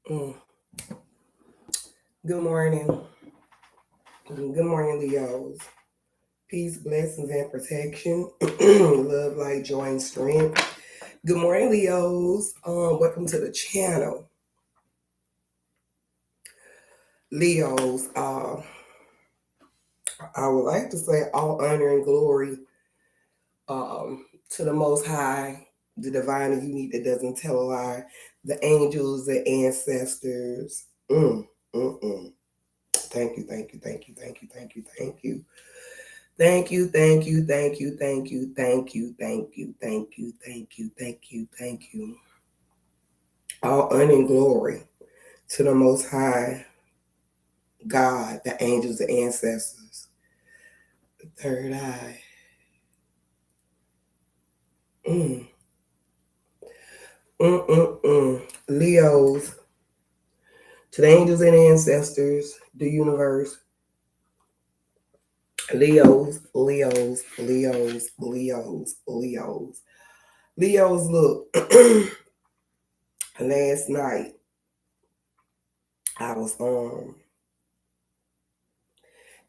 Mm. Good morning. Good morning, Leos. Peace, blessings, and protection. Love, light, joy, and strength. Good morning, Leos. Welcome to the channel. Leos, I would like to say all honor and glory to the Most High, the divine and unique that doesn't tell a lie, the angels, the ancestors. Mm. Thank you, thank you, thank you, thank you, thank you, thank you. Thank you, thank you, thank you, thank you, thank you, thank you, thank you, thank you, thank you, thank you. All honor and glory to the Most High God, the angels, the ancestors, the third eye. Mm, Leos, to the angels and ancestors, the universe. Leos, Leos, Leos, Leos, Leos. Leos, look, last night I was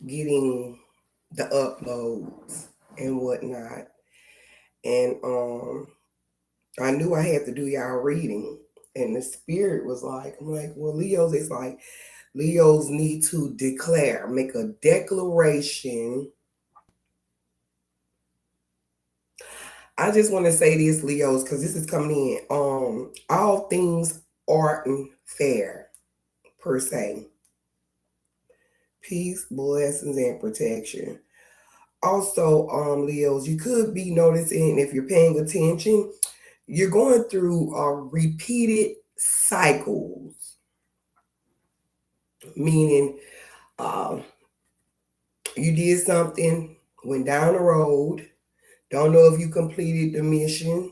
getting the uploads and whatnot. And I knew I had to do y'all reading. And the spirit was like, I'm like, well, Leos, it's like Leos need to declare, make a declaration. I just want to say this, Leos, because this is coming in. All things aren't fair per se. Peace, blessings, and protection. Also, Leos, you could be noticing if you're paying attention, you're going through repeated cycles, meaning uh, you did something, went down the road, don't know if you completed the mission.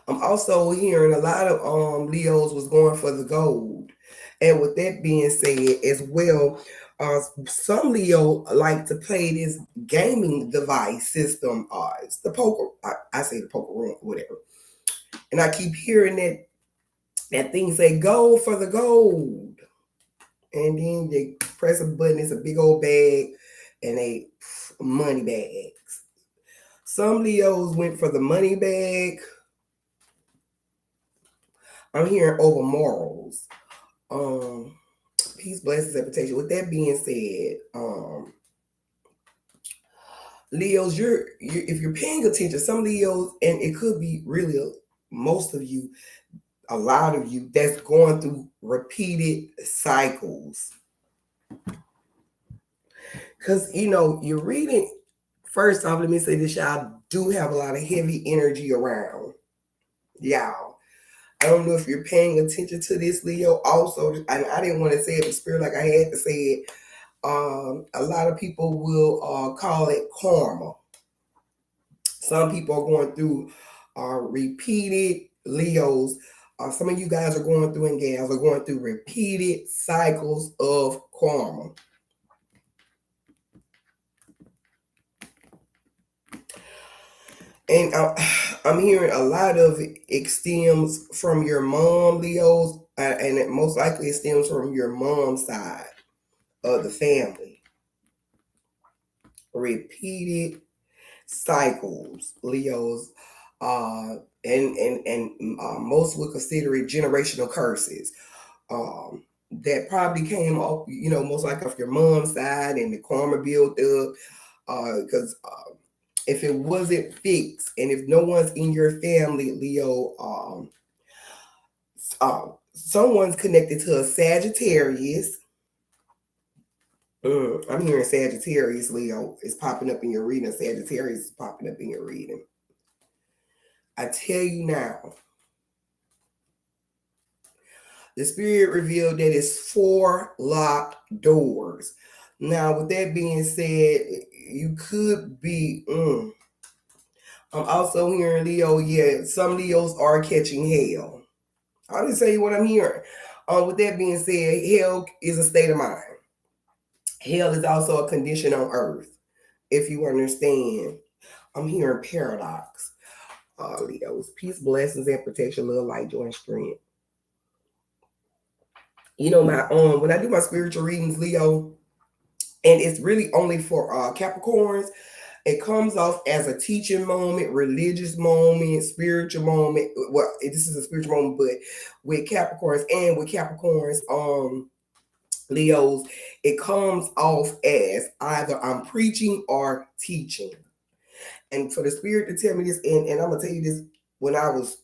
I'm also hearing a lot of Leos was going for the gold. And with that being said, as well, some Leo like to play this gaming device system. It's the poker. I say the poker room, whatever. And I keep hearing that thing say gold for the gold. And then they press a button, it's a big old bag, and they money bags. Some Leos went for the money bag. I'm hearing over morals. Um, Peace, blessings, and protection. With that being said, Leos, you're if you're paying attention, some Leos, and it could be really most of you, a lot of you, that's going through repeated cycles. Because you're reading. First off, let me say this: y'all do have a lot of heavy energy around y'all. I don't know if you're paying attention to this, Leo. Also, and I didn't want to say it in spirit like I had to say it. A lot of people will call it karma. Some people are going through repeated Leos. Some of you guys are going through and gals are going through repeated cycles of karma. And I'm hearing a lot of it stems from your mom, Leos, and it most likely it stems from your mom's side of the family. Repeated cycles, Leos, and most would consider it generational curses. Um, that probably came off, most like off your mom's side, and the karma built up. Because if it wasn't fixed, and if no one's in your family, Leo, someone's connected to a Sagittarius. I'm hearing Sagittarius, Leo, is popping up in your reading. Sagittarius is popping up in your reading. I tell you now, the spirit revealed that it's 4 locked doors. Now, with that being said, you could be. I'm also hearing Leo. Yeah, some Leos are catching hell. I'll just tell you what I'm hearing. With that being said, hell is a state of mind. Hell is also a condition on earth. If you understand, I'm hearing paradox. Leos. Peace, blessings, and protection, love, light, joy, and strength. You know, my when I do my spiritual readings, Leo, and it's really only for Capricorns. It comes off as a teaching moment, religious moment, spiritual moment. Well, this is a spiritual moment, but with Capricorns, Leos, it comes off as either I'm preaching or teaching. And for the spirit to tell me this, and I'm gonna tell you this, when I was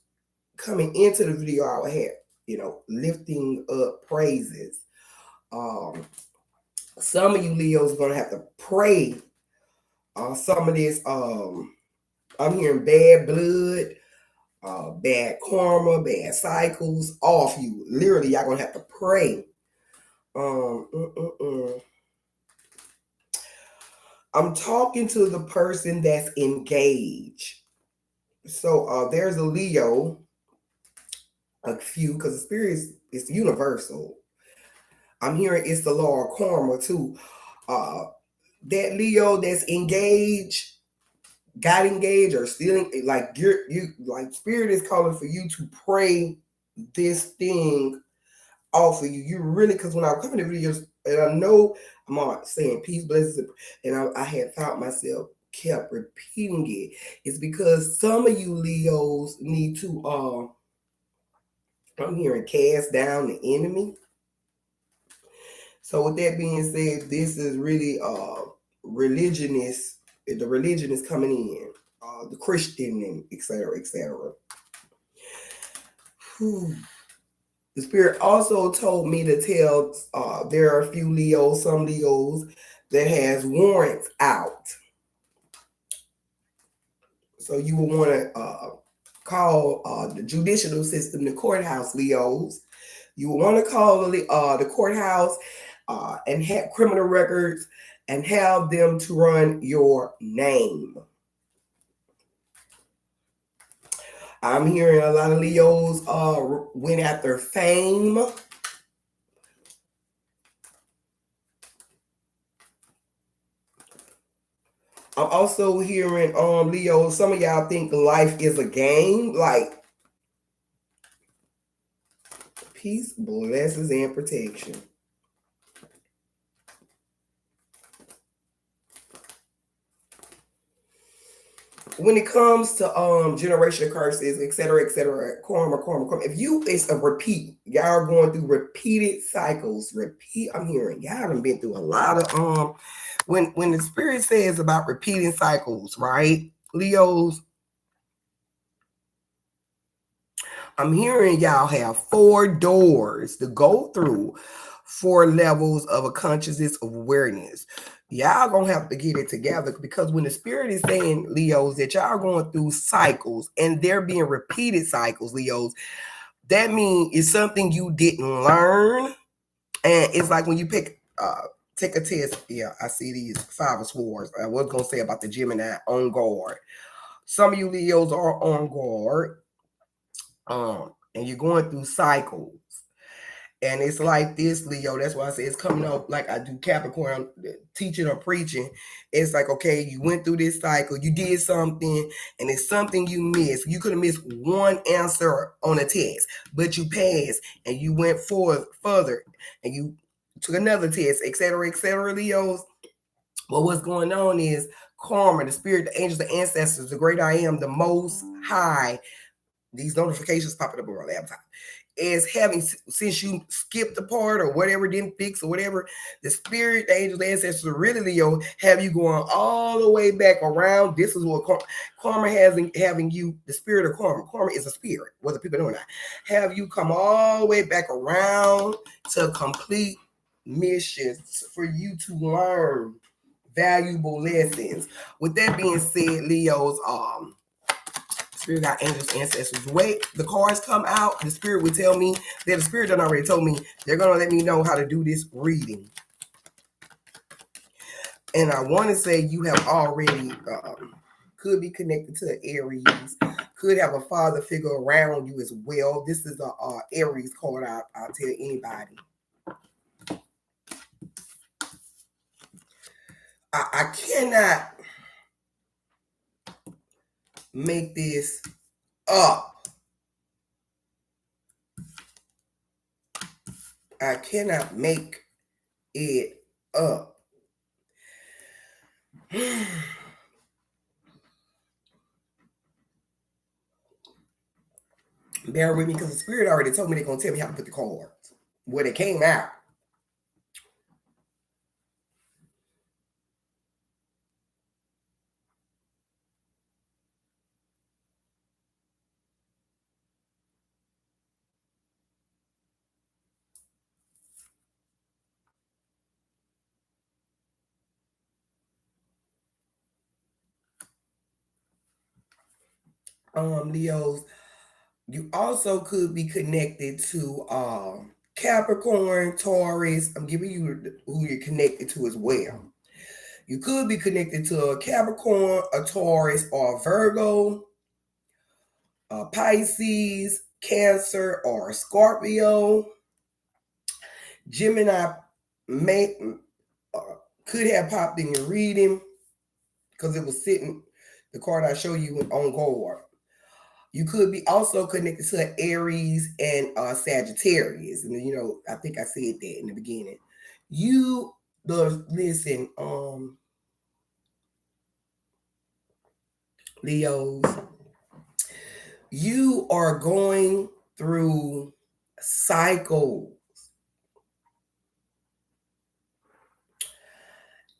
coming into the video, I had, lifting up praises. Some of you Leos are gonna have to pray some of this. I'm hearing bad blood, bad karma, bad cycles off you. Literally, y'all gonna have to pray. I'm talking to the person that's engaged. So there's a Leo, a few, because the spirit is universal. I'm hearing it's the law of karma too. That Leo that's engaged, got engaged, or still like you like spirit is calling for you to pray this thing off of you. You really, because when I come to videos, and I know I'm all saying peace, blessings, and I had found myself kept repeating it. It's because some of you Leos need to I'm hearing cast down the enemy. So with that being said, this is really religionist. The religion is coming in, the Christian and etc. etc. The spirit also told me to tell there are a few Leos, some Leos that has warrants out. So you will want to call the judicial system, the courthouse, Leos. You will want to call the courthouse and have criminal records and have them to run your name. I'm hearing a lot of Leos went after fame. I'm also hearing Leo, some of y'all think life is a game, like peace, blessings, and protection. When it comes to generational curses, etc., karma, if you, it's a repeat. Y'all are going through repeated cycles. I'm hearing y'all have been through a lot of when the spirit says about repeating cycles, right? Leos, I'm hearing y'all have 4 doors to go through, 4 levels of a consciousness of awareness. Y'all gonna have to get it together, because when the spirit is saying, Leos, that y'all going through cycles and they're being repeated cycles, Leos, that means it's something you didn't learn. And it's like when you take a test. Yeah, I see these 5 of swords. I was gonna say about the Gemini on guard. Some of you Leos are on guard. And you're going through cycles. And it's like this, Leo. That's why I say it's coming up like I do Capricorn, teaching or preaching. It's like, okay, you went through this cycle, you did something, and it's something you missed. You could have missed one answer on a test, but you passed and you went further and you took another test, etc., Leos. But what's going on is karma, the spirit, the angels, the ancestors, the great I am, the most high. These notifications popping up on our laptop is having, since you skipped the part or whatever, didn't fix or whatever, the spirit, the angels, the ancestors, really, Leo, have you going all the way back around. This is what karma has in having you, the spirit of karma. Karma is a spirit, whether people know or not. Have you come all the way back around to complete missions for you to learn valuable lessons. With that being said, Leos, spirit got angels, ancestors. Wait, the cards come out. The spirit would tell me that the spirit done already told me they're gonna let me know how to do this reading. And I want to say you have already could be connected to Aries, could have a father figure around you as well. This is a Aries card. I'll tell anybody. I cannot make this up. I cannot make it up. Bear with me because the spirit already told me they're going to tell me how to put the cards. Where they came out. Leos, you also could be connected to Capricorn, Taurus. I'm giving you who you're connected to as well. You could be connected to a Capricorn, a Taurus, or a Virgo, a Pisces, Cancer, or a Scorpio. Gemini may could have popped in your reading because it was sitting, the card I show you on guard. You could be also connected to an Aries and Sagittarius. And I think I said that in the beginning. Listen, Leos, you are going through cycles.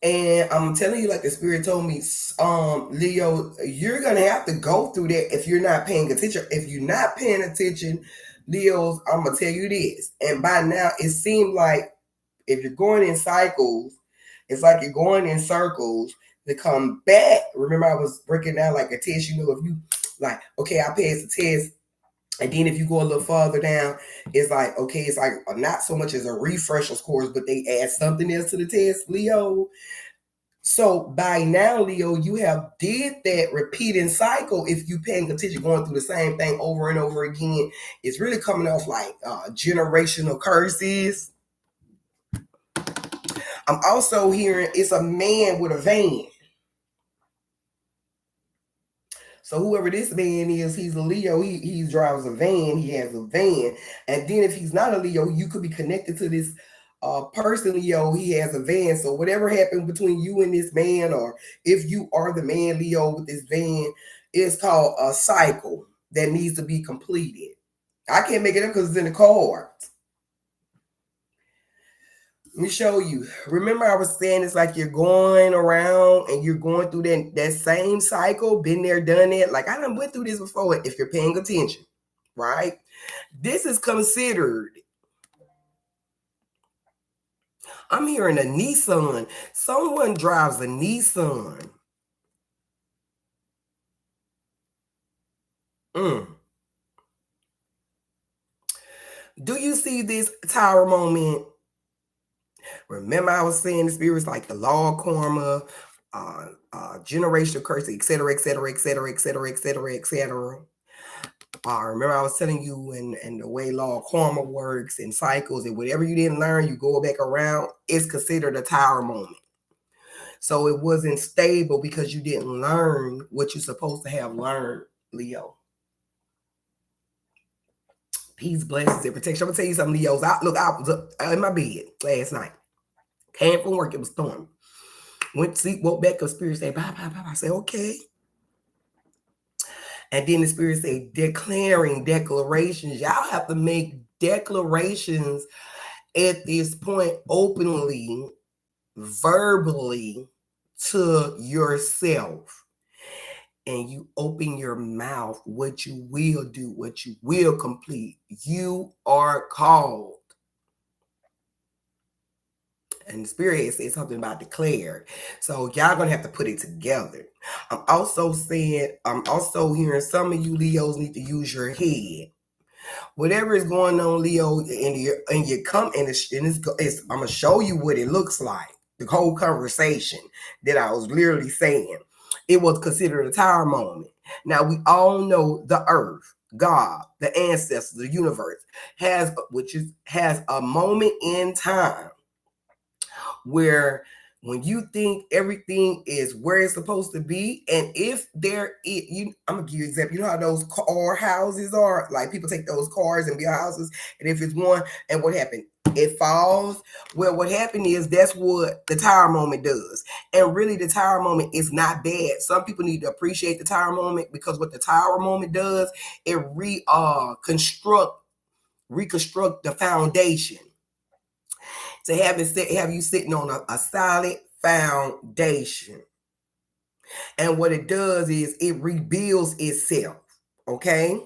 And I'm telling you, like the spirit told me, Leo, you're gonna have to go through that if you're not paying attention. If you're not paying attention, Leos, I'm gonna tell you this. And by now, it seems like if you're going in cycles, it's like you're going in circles to come back. Remember, I was breaking down like a test. If you like, okay, I passed the test. And then if you go a little farther down, it's like, okay, it's like not so much as a refresher course, but they add something else to the test, Leo. So by now, Leo, you have did that repeating cycle. If you paying attention, going through the same thing over and over again, it's really coming off like generational curses. I'm also hearing it's a man with a van. So whoever this man is, he's a Leo. He drives a van. He has a van. And then if he's not a Leo, you could be connected to this person, Leo. He has a van. So whatever happened between you and this man, or if you are the man, Leo, with this van, it's called a cycle that needs to be completed. I can't make it up because it's in the cards. Let me show you. Remember, I was saying it's like you're going around and you're going through that same cycle, been there, done it. Like I done went through this before if you're paying attention, right? This is considered. I'm hearing a Nissan. Someone drives a Nissan. Do you see this tower moment? Remember, I was saying the spirits like the law of karma, generational curse, etc., etc., etc., etc., etc., etc. Remember, I was telling you, and the way law of karma works and cycles, and whatever you didn't learn, you go back around. It's considered a tower moment. So it wasn't stable because you didn't learn what you're supposed to have learned, Leo. Peace, blessings, and protection. I'm gonna tell you something, Leos. I was up in my bed last night. Came from work, it was storming. Went to sleep, woke up, spirit said, bye, bye, bye. I said, okay. And then the spirit said, declaring declarations. Y'all have to make declarations at this point openly, verbally to yourself. And you open your mouth, what you will do, what you will complete. You are called. And the spirit has said something about declared. So y'all gonna have to put it together. I'm also hearing some of you Leos need to use your head. Whatever is going on, Leo, and you come and I'm gonna show you what it looks like. The whole conversation that I was literally saying, it was considered a tower moment. Now we all know the earth, God, the ancestors, the universe has a moment in time where When you think everything is where it's supposed to be, and if there is, I'm gonna give you an example. You know how those car houses are? Like people take those cars and build houses, and if it's one, and what happened? It falls. Well, what happened is that's what the tower moment does. And really, the tower moment is not bad. Some people need to appreciate the tower moment, because what the tower moment does, it reconstruct the foundation to have you sitting on a solid foundation. And what it does is it rebuilds itself. Okay.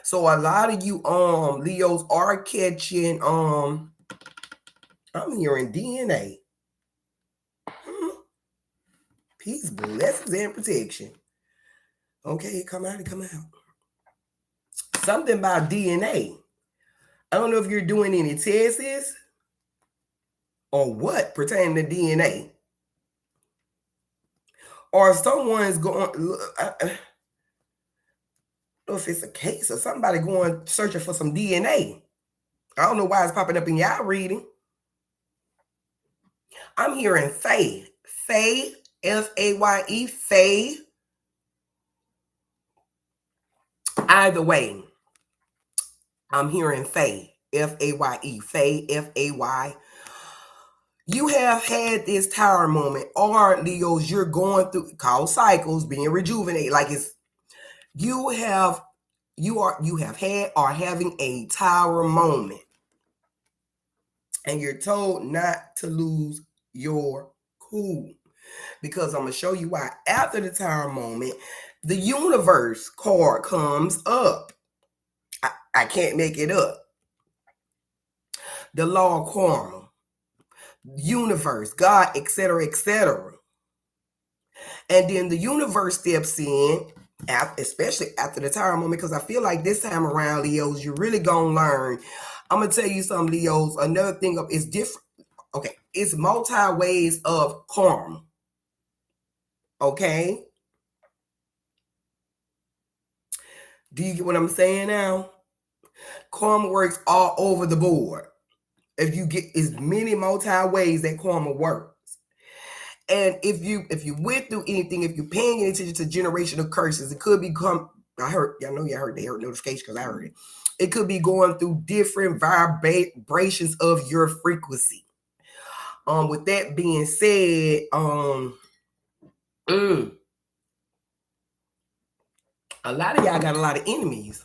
So a lot of you Leos are catching I'm hearing DNA. Peace, blessings, and protection. Okay, come out. Something about DNA. I don't know if you're doing any tests or what pertaining to DNA. Or someone's going, I don't know if it's a case or somebody going searching for some DNA. I don't know why it's popping up in y'all reading. I'm hearing faith. Faith, Faye, faith. Either way, I'm hearing faith, Faye, faith, Fay. You have had this tower moment, or Leos, you're going through called cycles, being rejuvenated. Like you have had or having a tower moment, and you're told not to lose your cool, because I'm gonna show you why. After the tower moment, the universe card comes up. I can't make it up. The law of karma, universe, God, etc., etc. And then the universe steps in, especially after the tower moment, because I feel like this time around, Leos, you're really gonna learn. I'm gonna tell you something, Leos. Another thing is different. Okay, it's multi ways of karma. Okay, do you get what I'm saying now? Karma works all over the board. If you get as many multi ways that karma works. And if you went through anything, if you're paying attention to generational curses, it could become, I heard, y'all know y'all heard the notification because I heard it. It could be going through different vibrations of your frequency. With that being said, a lot of y'all got a lot of enemies.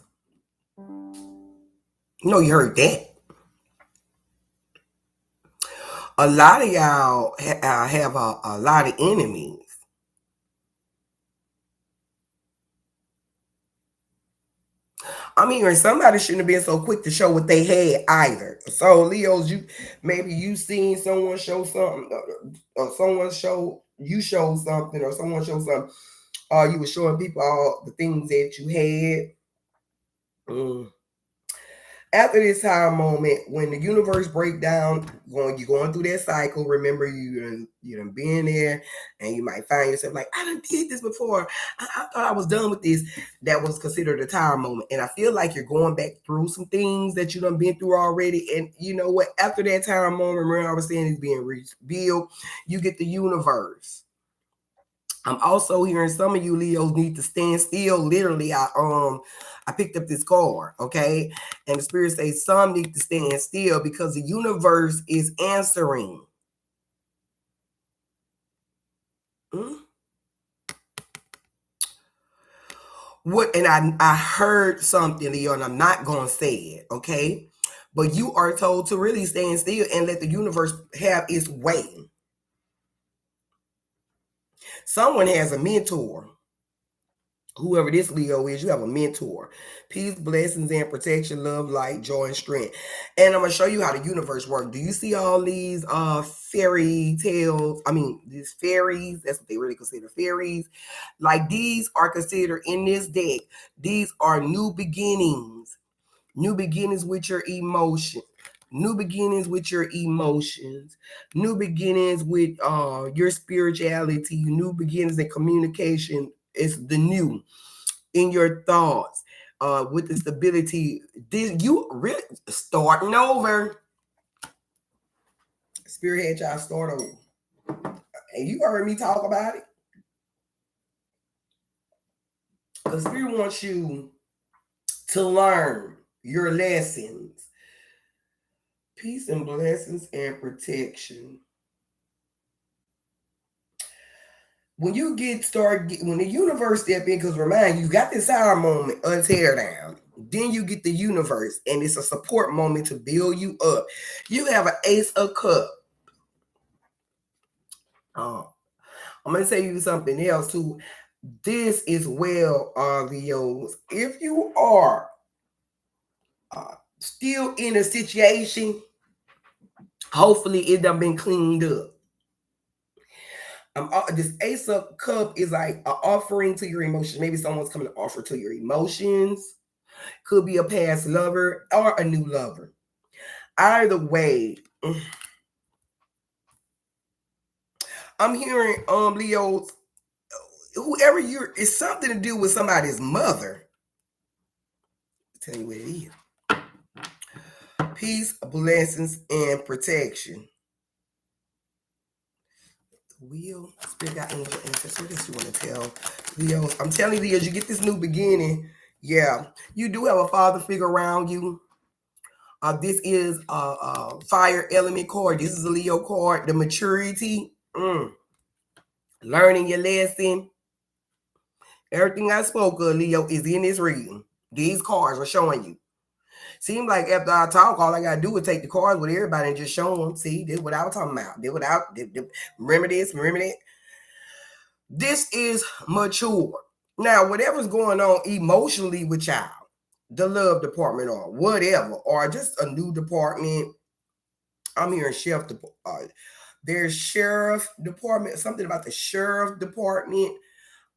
You know, you heard that. A lot of y'all have a lot of enemies. I'm hearing somebody shouldn't have been so quick to show what they had either. So Leos, you seen someone show something, or someone show something, or someone show something. You were showing people all the things that you had. After this time moment, when the universe break down, you're going through that cycle. Remember, you done been there, and you might find yourself like, I done did this before. I thought I was done with this. That was considered a tower moment. And I feel like you're going back through some things that you done been through already. And you know what? After that tower moment, remember I was saying it's being revealed. You get the universe. I'm also hearing some of you Leos need to stand still. Literally, I picked up this card, okay? And the spirit says some need to stand still because the universe is answering. What? And I heard something, Leo, and I'm not gonna say it, okay? But you are told to really stand still and let the universe have its way. Someone has a mentor. Whoever this Leo is, you have a mentor. Peace, blessings, and protection, love, light, joy, and strength. And I'm going to show you how the universe works. Do you see all these fairy tales? I mean, these fairies, that's what they really consider fairies. Like these are considered in this deck. These are new beginnings. New beginnings with your emotion. New beginnings with your emotions. New beginnings with your spirituality. New beginnings in communication. It's the new in your thoughts, with the stability. You really starting over. Spirit had y'all start over. And you heard me talk about it. The Spirit wants you to learn your lessons. Peace and blessings and protection. When you when the universe step in, because remind you got this hour moment, tear down. Then you get the universe, and it's a support moment to build you up. You have an Ace of Cups. I'm gonna tell you something else too. This is well, Leos. If you are still in a situation, hopefully it done been cleaned up. This Ace of Cup is like an offering to your emotions. Maybe someone's coming to offer to your emotions. Could be a past lover or a new lover. Either way, I'm hearing Leos, whoever you're, it's something to do with somebody's mother. I'll tell you what it is. Peace, blessings, and protection. Wheel, Spirit got angel answers. What else you want to tell Leos? I'm telling you, as you get this new beginning, yeah, you do have a father figure around you. This is a fire element card. This is a Leo card. The maturity, learning your lesson. Everything I spoke of, Leo, is in this reading. These cards are showing you. Seems like after I talk, all I gotta do is take the cards with everybody and just show them. See, this is what I was talking about. Remember this, remember that. This is mature. Now, whatever's going on emotionally with y'all, the love department or whatever, or just a new department. I'm hearing there's sheriff department, something about the sheriff department.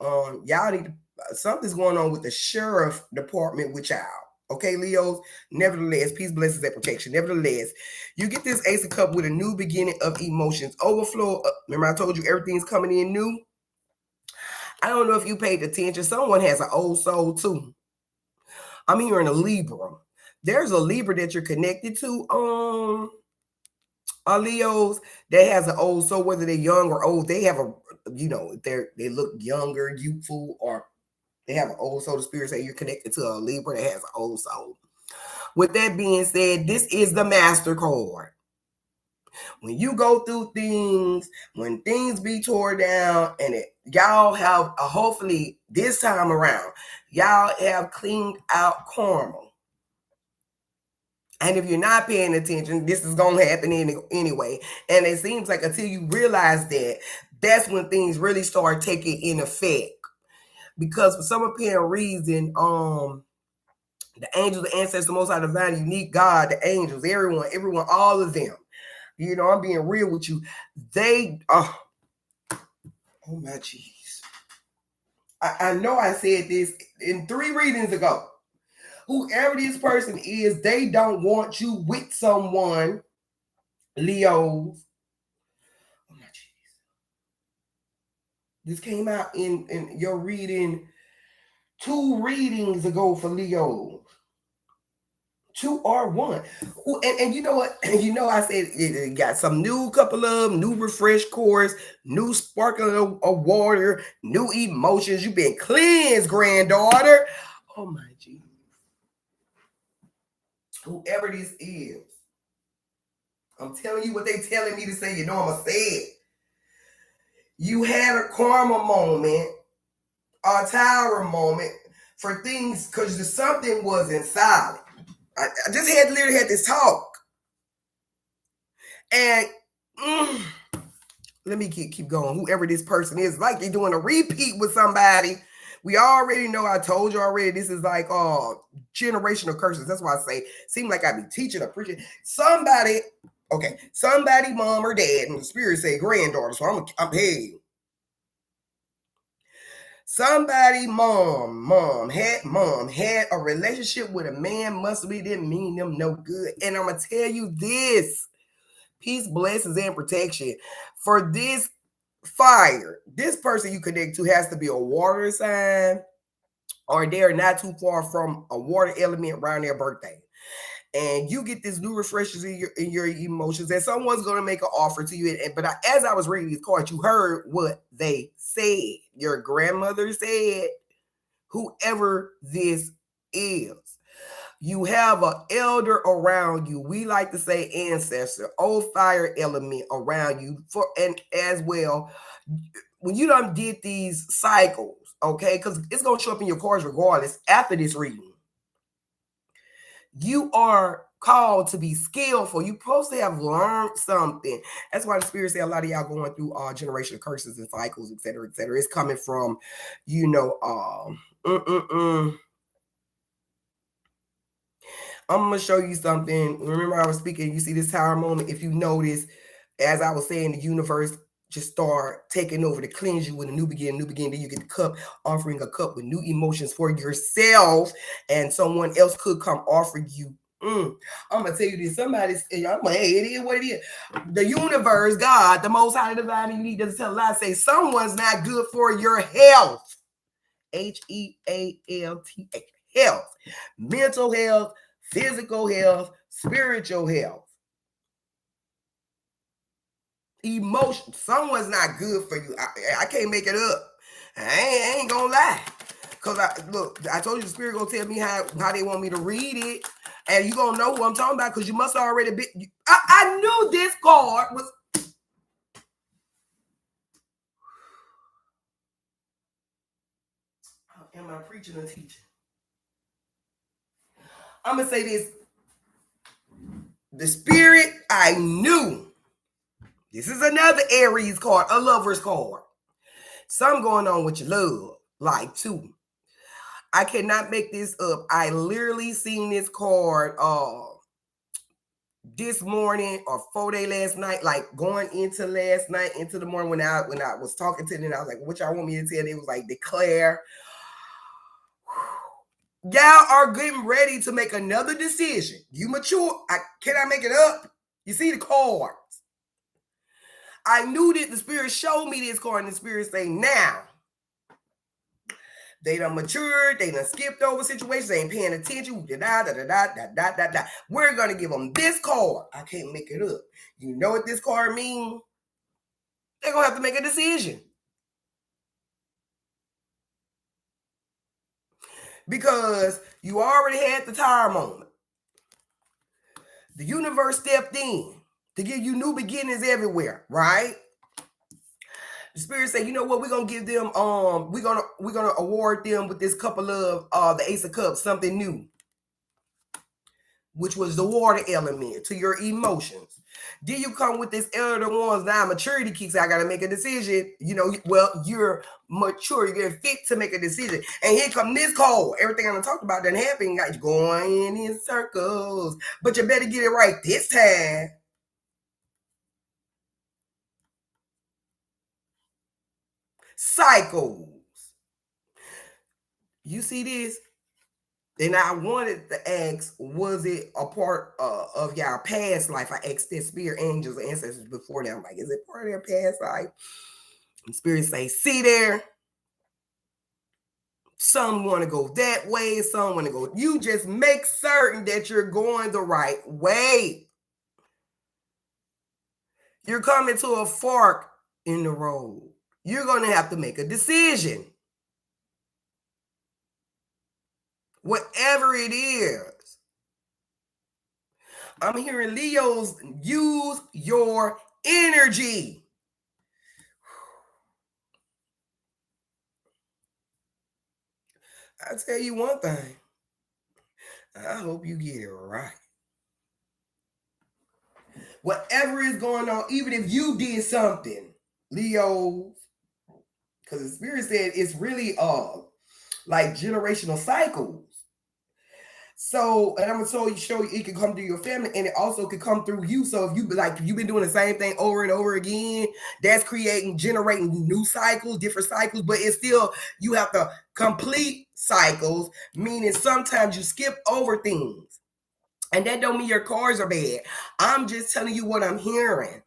Y'all need to, something's going on with the sheriff department with y'all. Okay, Leos. Nevertheless, peace, blessings, and protection. Nevertheless, you get this Ace of Cup with a new beginning of emotions. Overflow. Remember, I told you everything's coming in new. I don't know if you paid attention. Someone has an old soul too. I'm hearing a Libra. There's a Libra that you're connected to. Leos that has an old soul, whether they're young or old, they have they look younger, youthful, or they have an old soul. The spirit say you're connected to a Libra that has an old soul. With that being said, this is the Master card. When you go through things, when things be tore down, and y'all have hopefully this time around, y'all have cleaned out karma. And if you're not paying attention, this is going to happen anyway. And it seems like until you realize that, that's when things really start taking in effect. Because for some apparent reason, the angels, the ancestors, the Most High, divine, unique God, the angels, everyone, all of them. You know, I'm being real with you. They, oh my jeez. I know I said this in 3 readings ago. Whoever this person is, they don't want you with someone, Leos. Oh my jeez. This came out in your reading 2 readings ago for Leos. 2 or 1. And you know what? You know, I said it got some new couple of new refresh course, new sparkling of water, new emotions. You've been cleansed, granddaughter. Oh my jeez. Whoever this is, I'm telling you what they telling me to say. You know I'm going to say it. You had a karma moment, a tower moment for things because something wasn't solid. I just literally had this talk. And let me keep going. Whoever this person is, like they're doing a repeat with somebody. We already know, I told you already, this is like generational curses. That's why I say, seem like I be teaching or preaching. Somebody, mom or dad, and the spirit say granddaughter, so I'm paid. Somebody mom had a relationship with a man, must be didn't mean them no good. And I'm gonna tell you this. Peace, blessings, and protection. For this fire, this person you connect to has to be a water sign, or they're not too far from a water element around their birthday. and you get this new refreshes in your emotions, and someone's going to make an offer to you. But as I was reading these cards, you heard what they said. Your grandmother said, whoever this is. You have an elder around you. We like to say ancestor, old fire element around you. And as well, when you done did these cycles, okay, because it's going to show up in your cards regardless after this reading. You are called to be skillful. You're supposed to have learned something. That's why the spirit say a lot of y'all going through generational curses and cycles, et cetera, et cetera. It's coming from, I'm going to show you something. Remember I was speaking, you see this tower moment. If you notice, as I was saying, the universe just start taking over to cleanse you with a new beginning. Then you get the cup, offering a cup with new emotions for yourself, and someone else could come offer you. I'm gonna tell you this. Somebody's, I'm like, hey, it is what it is. The universe, God, the Most High, divine, you need to tell a lie. Say someone's not good for your health. HEALTH, health, mental health, physical health, spiritual health. Emotion, someone's not good for you. I can't make it up. I ain't gonna lie. Cause I told you the spirit gonna tell me how they want me to read it, and you gonna know who I'm talking about because you must already be. I knew this card was. Am I preaching or teaching? I'm gonna say this. The spirit, I knew. This is another Aries card, a lover's card. Something going on with your love, like too. I cannot make this up. I literally seen this card this morning or 4-day last night, like going into last night, into the morning when I was talking to them, I was like, what y'all want me to tell? It was like, declare. Y'all are getting ready to make another decision. You mature. Can I make it up? You see the cards. I knew that the spirit showed me this card, and the spirit say, now. They done matured. They done skipped over situations. They ain't paying attention. We're going to give them this card. I can't make it up. You know what this card means? They're going to have to make a decision. Because you already had the tower moment. The universe stepped in to give you new beginnings everywhere, right? The spirit say, you know what, we're gonna give them we're gonna award them with this couple of the Ace of Cups, something new, which was the water element to your emotions. Then you come with this elder ones, now maturity kicks. I gotta make a decision. Well, you're mature, you're fit to make a decision. And here come this call. Everything I'm talking about doesn't happen, got going in circles. But you better get it right this time. Cycles. You see this? And I wanted to ask, was it a part of y'all past life? I asked this spirit, angels, and ancestors before them. Like, is it part of their past life? And spirits say, see there. Some want to go that way. Some want to go. You just make certain that you're going the right way. You're coming to a fork in the road. You're going to have to make a decision. Whatever it is. I'm hearing Leos, use your energy. I'll tell you one thing. I hope you get it right. Whatever is going on, even if you did something, Leos, because the spirit said it's really like generational cycles. So, and I'm gonna show you it can come through your family, and it also could come through you. So if you've been doing the same thing over and over again, that's generating new cycles, different cycles, but it's still, you have to complete cycles, meaning sometimes you skip over things. And that don't mean your cards are bad. I'm just telling you what I'm hearing.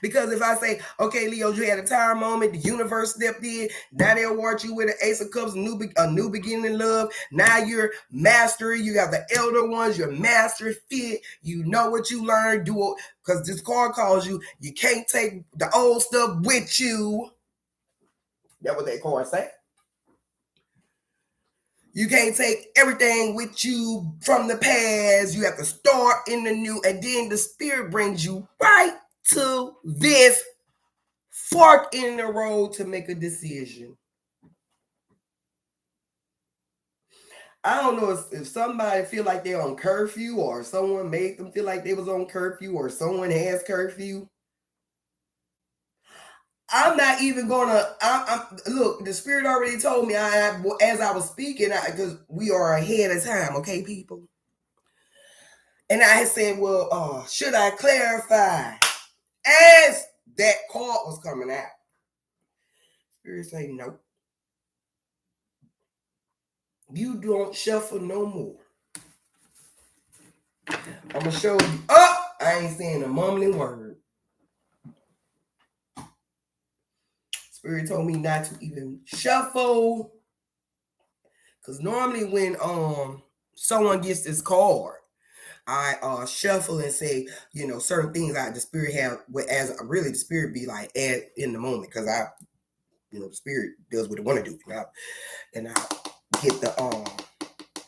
Because if I say, okay, Leo, you had a tower moment, the universe stepped in, now they award you with an Ace of Cups, a new beginning in love. Now you're mastery, you got the elder ones, you're master fit, you know what you learned, do it, because this card calls you can't take the old stuff with you. That's what that card say. You can't take everything with you from the past. You have to start in the new, and then the spirit brings you right to this fork in the road to make a decision. I don't know if somebody feel like they're on curfew, or someone made them feel like they was on curfew, or someone has curfew. I'm not even gonna. Look. The spirit already told me. As I was speaking, because we are ahead of time, okay, people. And I said, well, should I clarify? As that card was coming out, spirit say, no, you don't shuffle no more. I'm gonna show you. Oh, I ain't saying a mumbling word. Spirit told me not to even shuffle, because normally when someone gets this card, I shuffle and say, certain things the spirit have, as really the spirit be like in the moment, because the spirit does what it want to do, and I get the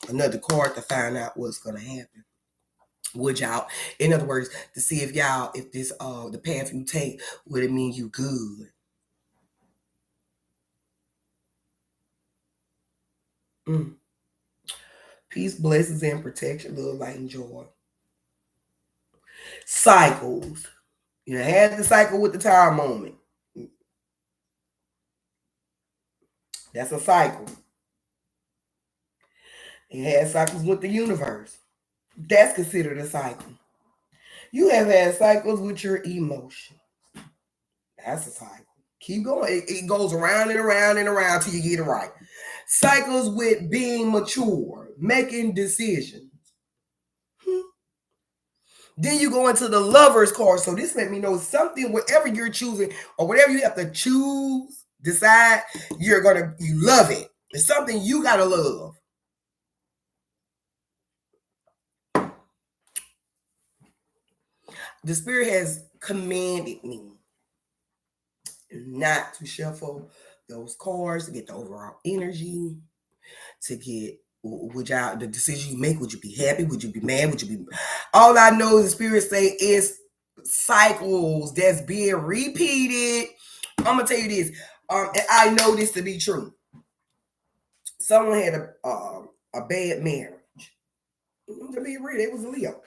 another card to find out what's gonna happen. Would y'all, in other words, to see if this the path you take, would it mean you good? Mm. Peace, blessings, and protection, love, light, and joy. Cycles. You know, had the cycle with the tower moment. That's a cycle. You had cycles with the universe. That's considered a cycle. You have had cycles with your emotions. That's a cycle. Keep going. It goes around and around and around till you get it right. Cycles with being mature, making decisions. Then you go into the lover's card. So this let me know something, whatever you're choosing or whatever you have to choose, decide, you love it. It's something you gotta love. The spirit has commanded me not to shuffle those cards, to get the overall energy, to get the decision you make. Would you be happy? Would you be mad? Would you be? All I know the spirit say is cycles that's being repeated. I'm gonna tell you this, and I know this to be true. Someone had a bad marriage. To be real, it was a Leo,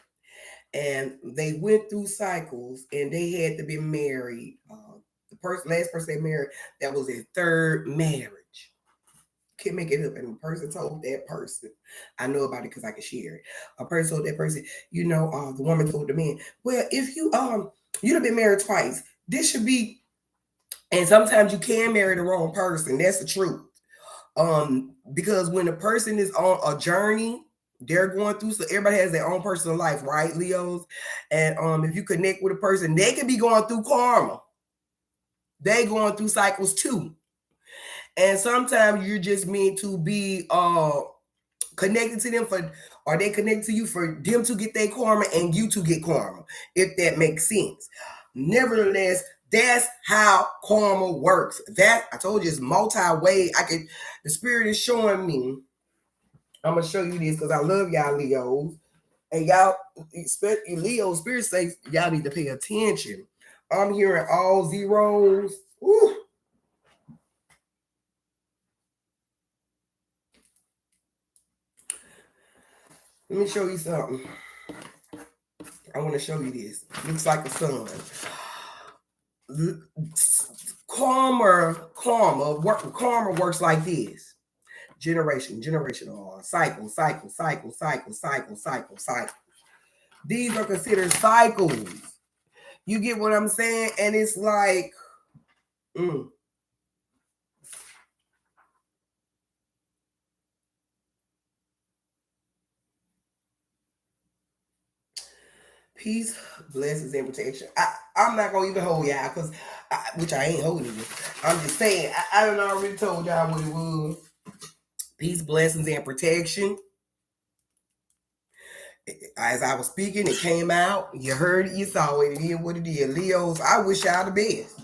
and they went through cycles, and they had to be married. The last person they married, that was their third marriage. Can't make it up. And the person told that person, I know about it because I can share it. A person told that person, the woman told the man, well, if you'd have been married twice, this should be. And sometimes you can marry the wrong person. That's the truth. Because when a person is on a journey, they're going through, so everybody has their own personal life, right, Leos? And if you connect with a person, they could be going through karma. They going through cycles too. And sometimes you're just meant to be connected to them or they connect to you for them to get their karma and you to get karma, if that makes sense. Nevertheless, that's how karma works. That I told you is multi-way. The spirit is showing me. I'm gonna show you this because I love y'all Leos. And y'all expect Leo spirit says y'all need to pay attention. I'm hearing all zeros. Woo. Let me show you something. I want to show you this. Looks like a sun. Karma works like this. Generational cycle. These are considered cycles. You get what I'm saying? And it's like, Peace, blessings, and protection. I'm not gonna even hold y'all because, which I ain't holding you. I'm just saying. I done already told y'all what it was. Peace, blessings, and protection. As I was speaking, it came out. You heard it, you saw it. It is what it is. Leos, I wish y'all the best.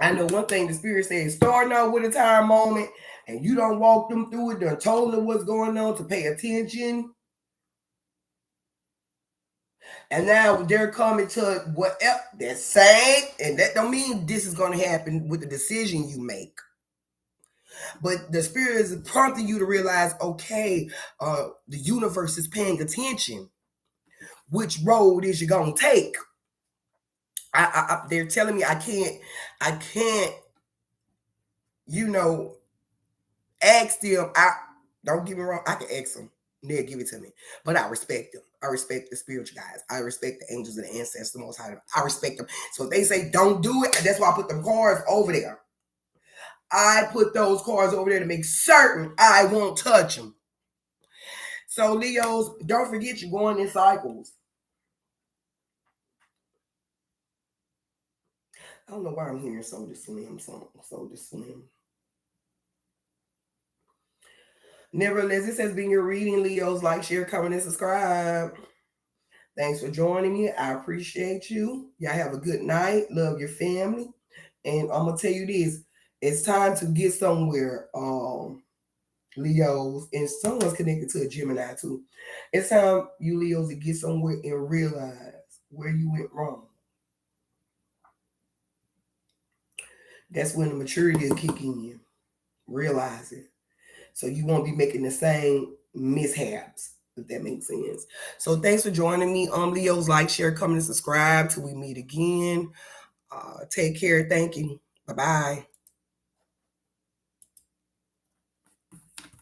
I know one thing the spirit says, starting out with a time moment, and you don't walk them through it, done told them what's going on to pay attention. And now they're coming to whatever they're saying, and that don't mean this is going to happen with the decision you make. But the spirit is prompting you to realize, okay, the universe is paying attention. Which road is you gonna take? They're telling me I can't, ask them. Don't get me wrong, I can ask them. They'll give it to me. But I respect them. I respect the spiritual guys. I respect the angels and the ancestors, the most high. I respect them. So if they say don't do it, that's why I put the cards over there. I put those cards over there to make certain I won't touch them. So Leos, don't forget you're going in cycles. I don't know why I'm hearing Soldier Slim. Soldier Slim. Nevertheless, this has been your reading, Leos. Like, share, comment, and subscribe. Thanks for joining me. I appreciate you. Y'all have a good night. Love your family. And I'm going to tell you this. It's time to get somewhere, Leos. And someone's connected to a Gemini, too. It's time, you Leos, to get somewhere and realize where you went wrong. That's when the maturity is kicking in. Realize it. So you won't be making the same mishaps, if that makes sense. So thanks for joining me. Leos, like, share, comment, and subscribe till we meet again. Take care. Thank you. Bye-bye.